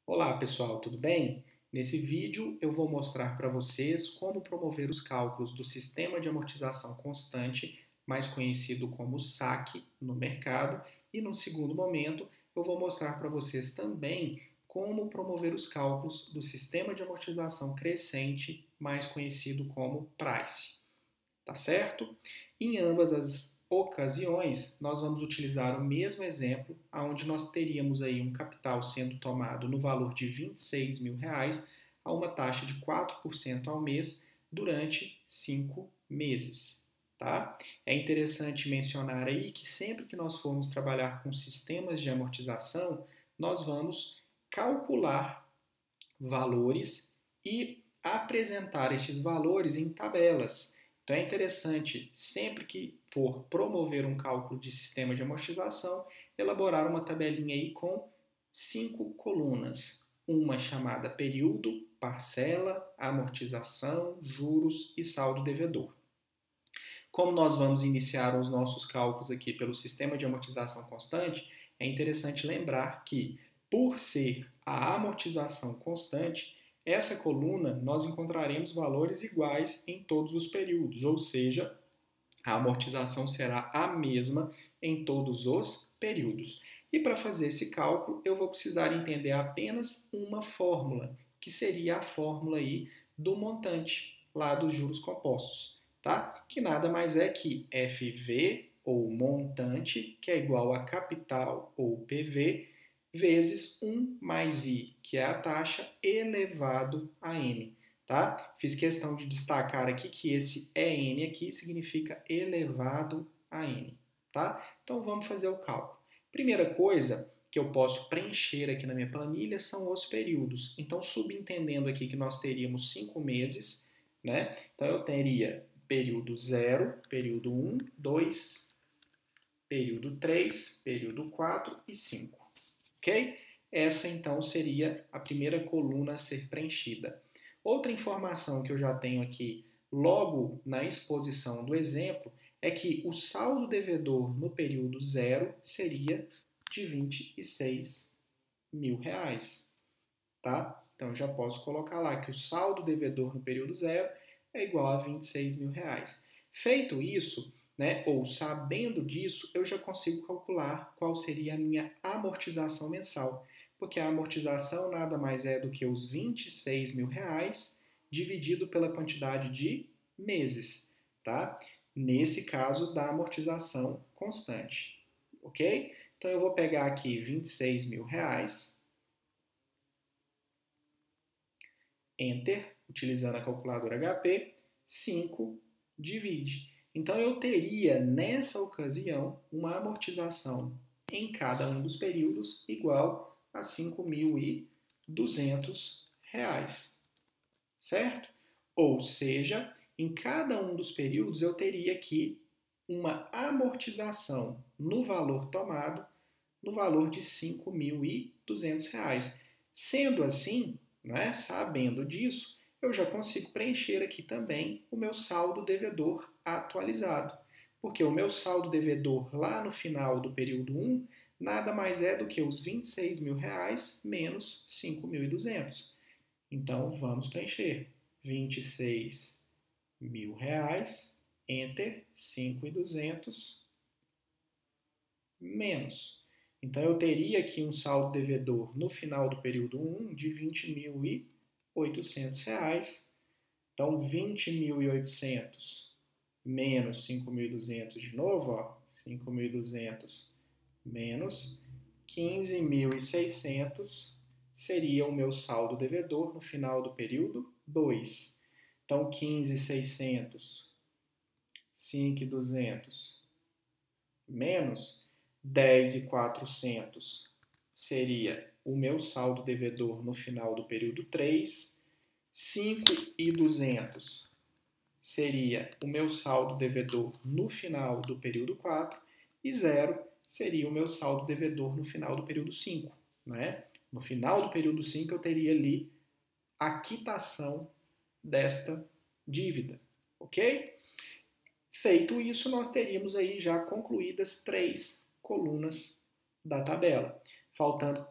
Olá pessoal, tudo bem? Nesse vídeo eu vou mostrar para vocês como promover os cálculos do Sistema de Amortização Constante, mais conhecido como SAC, no mercado, e no segundo momento eu vou mostrar para vocês também como promover os cálculos do Sistema de Amortização Crescente, mais conhecido como PRICE. Tá certo? Em ambas as ocasiões, nós vamos utilizar o mesmo exemplo, onde nós teríamos aí um capital sendo tomado no valor de R$ 26.000 a uma taxa de 4% ao mês durante 5 meses. Tá? É interessante mencionar aí que sempre que nós formos trabalhar com sistemas de amortização, nós vamos calcular valores e apresentar estes valores em tabelas. Então é interessante, sempre que for promover um cálculo de sistema de amortização, elaborar uma tabelinha aí com 5 colunas. Uma chamada período, parcela, amortização, juros e saldo devedor. Como nós vamos iniciar os nossos cálculos aqui pelo sistema de amortização constante, é interessante lembrar que, por ser a amortização constante, essa coluna nós encontraremos valores iguais em todos os períodos, ou seja, a amortização será a mesma em todos os períodos. E para fazer esse cálculo, eu vou precisar entender apenas uma fórmula, que seria a fórmula aí do montante, lá dos juros compostos, tá? Que nada mais é que FV, ou montante, que é igual a capital, ou PV, vezes 1 mais I, que é a taxa, elevado a N. Tá? Fiz questão de destacar aqui que esse EN aqui significa elevado a N. Tá? Então vamos fazer o cálculo. Primeira coisa que eu posso preencher aqui na minha planilha são os períodos. Então, subentendendo aqui que nós teríamos 5 meses, né? Então eu teria período 0, período 1, 2, período 3, período 4 e 5. Ok? Essa então seria a primeira coluna a ser preenchida. Outra informação que eu já tenho aqui logo na exposição do exemplo é que o saldo devedor no período 0 seria de R$ 26.000, tá? Então eu já posso colocar lá que o saldo devedor no período 0 é igual a R$ 26.000. Feito isso, né, ou sabendo disso, eu já consigo calcular qual seria a minha amortização mensal, porque a amortização nada mais é do que os R$ 26.000 dividido pela quantidade de meses, tá? Nesse caso da amortização constante, ok? Então eu vou pegar aqui R$ 26.000, Enter, utilizando a calculadora HP, 5 divide. Então eu teria nessa ocasião uma amortização em cada um dos períodos igual a R$ 5.200, certo? Ou seja, em cada um dos períodos eu teria aqui uma amortização no valor tomado no valor de R$ 5.200. Sendo assim, né, sabendo disso, eu já consigo preencher aqui também o meu saldo devedor atualizado. Porque o meu saldo devedor lá no final do período 1 nada mais é do que os R$ 26.000 menos 5.200. Então vamos preencher. R$ 26.000, Enter, 5.200 menos. Então eu teria aqui um saldo devedor no final do período 1 de R$ 20.800. Então 20.800 menos 5.200 de novo, ó, 5.200 menos 15.600 seria o meu saldo devedor no final do período 2. Então 15.600, 5.200 menos 10.400 seria o meu saldo devedor no final do período 3. 5.200 seria o meu saldo devedor no final do período 4. E 0 seria o meu saldo devedor no final do período 5. Né? No final do período 5 eu teria ali a quitação desta dívida. Ok? Feito isso, nós teríamos aí já concluídas 3 colunas da tabela, faltando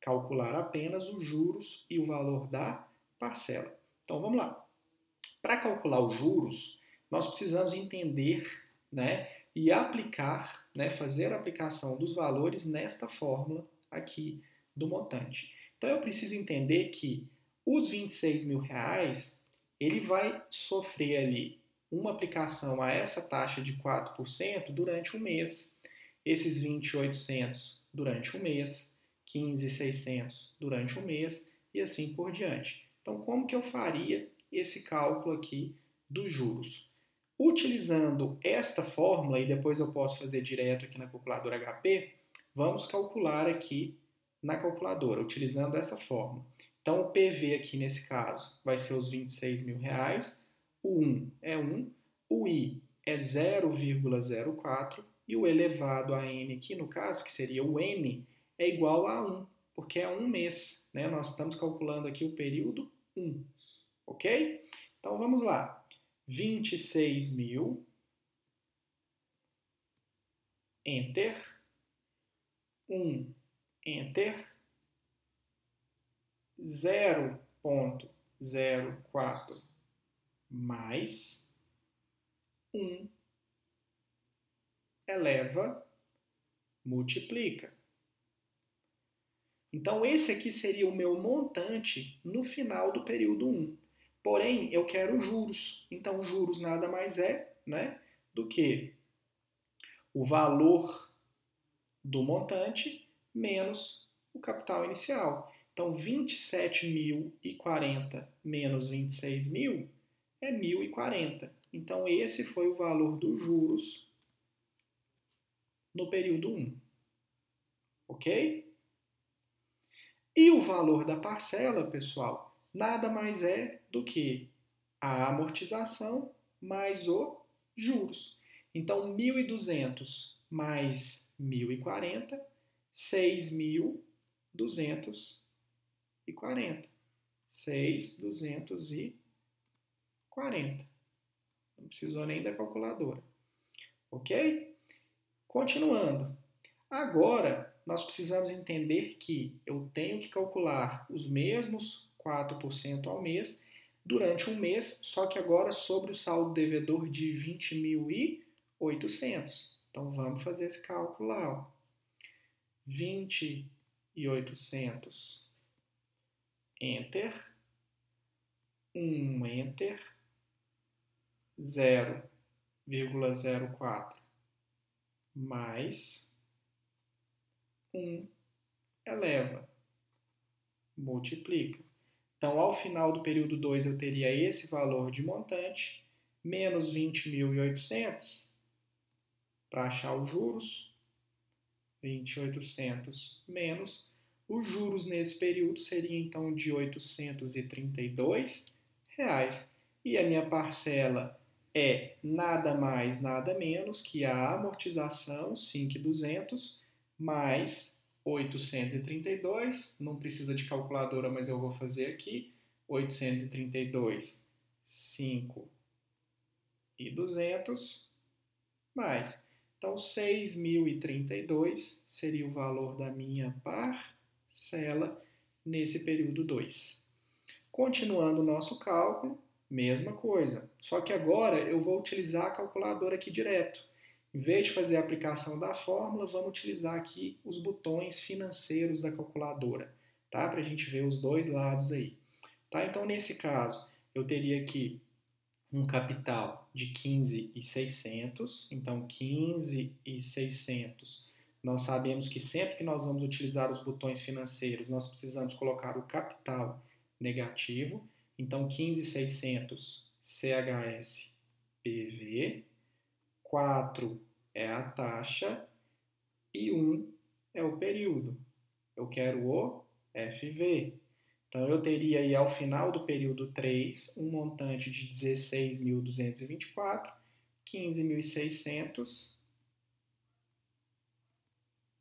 calcular apenas os juros e o valor da parcela. Então vamos lá. Para calcular os juros, nós precisamos entender, né, e aplicar, né, fazer a aplicação dos valores nesta fórmula aqui do montante. Então eu preciso entender que os R$ 26.000, ele vai sofrer ali uma aplicação a essa taxa de 4% durante um mês. Esses 20.800 durante um mês, 15.600 durante um mês e assim por diante. Então, como que eu faria esse cálculo aqui dos juros? Utilizando esta fórmula, e depois eu posso fazer direto aqui na calculadora HP, vamos calcular aqui na calculadora, utilizando essa fórmula. Então, o PV aqui nesse caso vai ser os R$ 26.000, o 1 é 1, o I é 0,04 e o elevado a N aqui no caso, que seria o N, é igual a 1, porque é um mês, né? Nós estamos calculando aqui o período 1, ok? Então, vamos lá. 26.000, Enter, 1, Enter, 0,04 mais 1 eleva, multiplica. Então, esse aqui seria o meu montante no final do período 1. Porém, eu quero juros. Então, juros nada mais é, né, do que o valor do montante menos o capital inicial. Então, 27.040 menos 26.000 é 1.040. Então, esse foi o valor dos juros no período 1. Ok? E o valor da parcela, pessoal, nada mais é do que a amortização mais os juros. Então, 1.200 mais 1.040, 6.240. 6.240. Não precisou nem da calculadora. Ok? Continuando. Agora, nós precisamos entender que eu tenho que calcular os mesmos 4% ao mês durante um mês, só que agora sobre o saldo devedor de 20.800. Então, vamos fazer esse cálculo lá. Ó. 20.800, Enter, 1, Enter, 0,04 mais 1 eleva, multiplica. Então, ao final do período 2, eu teria esse valor de montante, menos 20.800, para achar os juros, 20.800 menos, os juros nesse período seriam então de R$ 832, e a minha parcela é nada mais, nada menos que a amortização, 5.200, mais 832, não precisa de calculadora, mas eu vou fazer aqui, 832, 5.200, mais. Então, 6.032 seria o valor da minha parcela nesse período 2. Continuando o nosso cálculo, mesma coisa, só que agora eu vou utilizar a calculadora aqui direto. Em vez de fazer a aplicação da fórmula, vamos utilizar aqui os botões financeiros da calculadora, tá? Para a gente ver os dois lados aí. Tá? Então, nesse caso, eu teria aqui um capital de 15.600, então 15.600. Nós sabemos que sempre que nós vamos utilizar os botões financeiros, nós precisamos colocar o capital negativo, então 15.600 CHS PV, 4 é a taxa e 1 é o período. Eu quero o FV. Então, eu teria aí ao final do período 3 um montante de 16.224, 15.600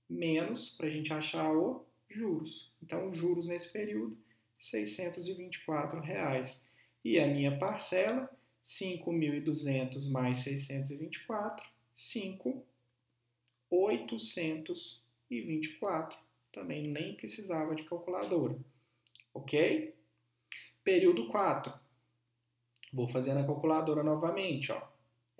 menos, para a gente achar os juros. Então, os juros nesse período, R$ 624. E a minha parcela, 5.200 mais 624, 5.824. também nem precisava de calculadora, ok? Período 4, vou fazer na calculadora novamente, ó.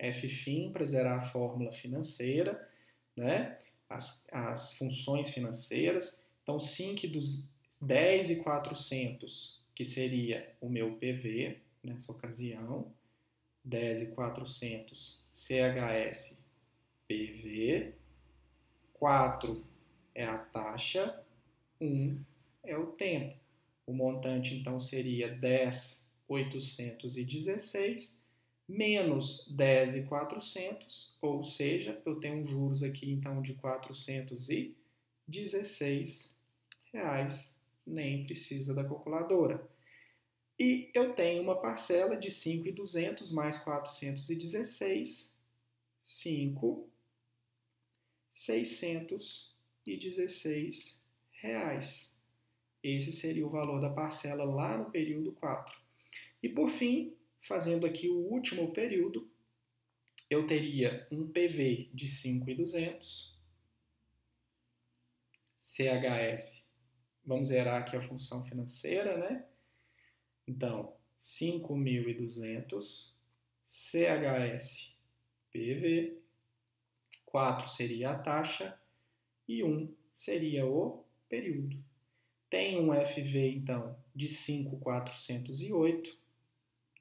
Fφ para zerar a fórmula financeira, né? As funções financeiras. Então, SINC dos 10.400, que seria o meu PV nessa ocasião, 10.400 CHS PV, 4 é a taxa, 1 é o tempo. O montante, então, seria 10.816 menos 10.400, ou seja, eu tenho um juros aqui, então, de R$ 416, nem precisa da calculadora. E eu tenho uma parcela de 5.200 mais 416, 5.616 reais. Esse seria o valor da parcela lá no período 4. E por fim, fazendo aqui o último período, eu teria um PV de 5.200, CHS, vamos zerar aqui a função financeira, né? Então, 5.200, CHS PV, 4 seria a taxa e 1 seria o período. Tem um FV, então, de 5.408,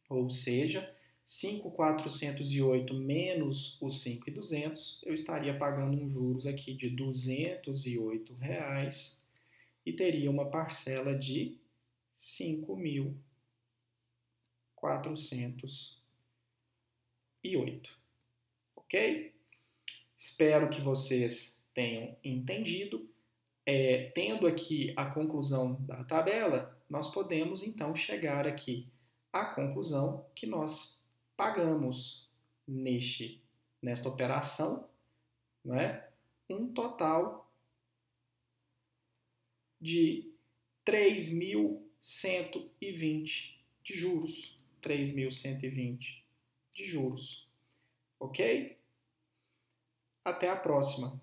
ou seja, 5.408 menos os 5.200, eu estaria pagando um juros aqui de R$ 208 e teria uma parcela de 5.408, ok? Espero que vocês tenham entendido. Tendo aqui a conclusão da tabela, nós podemos então chegar aqui à conclusão que nós pagamos nesta operação, não é? Um total de 3.120 de juros. 3.120 de juros. Ok? Até a próxima.